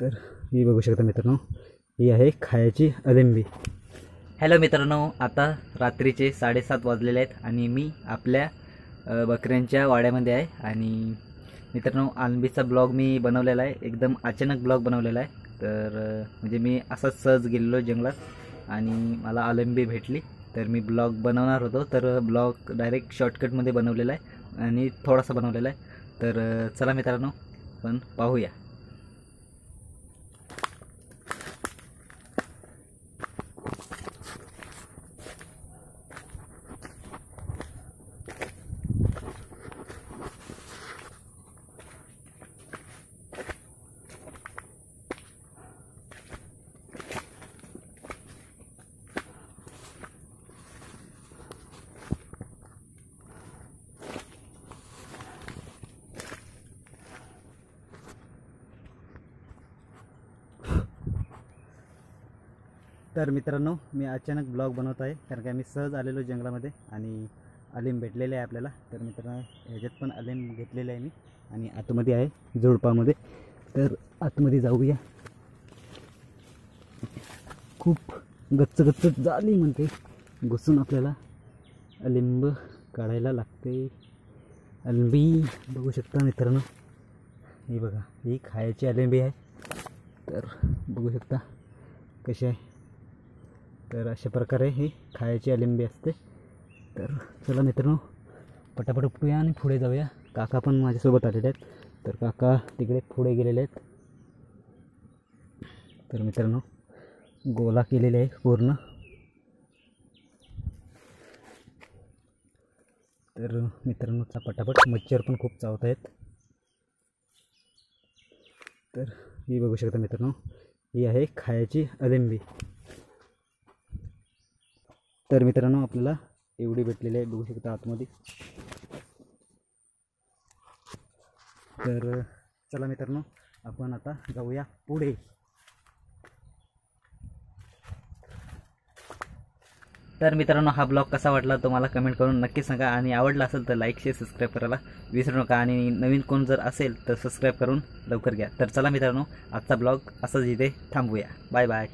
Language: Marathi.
तर ही बघू शकता मित्रांनो, ही आहे खायची अलिंबी। हॅलो मित्रांनो, आता रात्रीचे 7:30 वाजलेले आहेत आणि मी आपल्या बकऱ्यांच्या वाड्यामध्ये आहे। आणि मित्रांनो, अलिंबीचा ब्लॉग मी बनवलेला आहे, एकदम अचानक ब्लॉग बनवलेला आहे। तर म्हणजे मी असंच सहज गेलेलो जंगलात आणि मला अलिंबी भेटली, तर मी ब्लॉग बनवणार होतो। तर ब्लॉग डायरेक्ट शॉर्टकटमध्ये बनवलेला आहे आणि थोडासा बनवलेला आहे। तर चला मित्रांनो, पण पाहूया। तर मित्रांनो, मी अचानक ब्लॉग बनवत आहे, कारण की मी सहज आलेलो जंगलामध्ये आणि अलिंब भेटलेले आहे आपल्याला। तर मित्रांनो, ह्याच्यात पण अलिंब घेतलेले आहे मी आणि आतमध्ये आहे झुडपामध्ये। तर आतमध्ये जाऊया। खूप गच्च गच्च झाली म्हणते, घुसून आपल्याला अलिंब काढायला लागते। अलिंबी बघू शकता मित्रांनो, ही बघा, ही खायची अलिंबी आहे। तर बघू शकता कशी आहे। तर अशा प्रकारे ही खायची अलिंबी असते। तर चला मित्रांनो, पटापट उपटूया आणि पुढे जाऊया। काका पण माझ्यासोबत आलेले आहेत, तर काका तिकडे पुढे गेलेले आहेत। तर मित्रांनो, गोला केलेले आहे पूर्ण। तर मित्रांनो, पटापट मच्छर पण खूप चावत आहेत। तर ही बघू शकता मित्रांनो, ही आहे खायची अलिंबी। तर मित्रांनो, आपल्याला एवढी भेटलेली आहे, बघू शकता आतमध्ये। तर चला मित्रांनो, आपण आता जाऊया पुढे। तर मित्रांनो, हा ब्लॉग कसा वाटला तो मला कमेंट करून नक्की सांगा आणि आवडला असेल तर लाईक शेअर सबस्क्राईब करायला विसरू नका। आणि नवीन कोण जर असेल तर सबस्क्राईब करून लवकर घ्या। तर चला मित्रांनो, आजचा ब्लॉग असाच इथे थांबूया। Bye bye.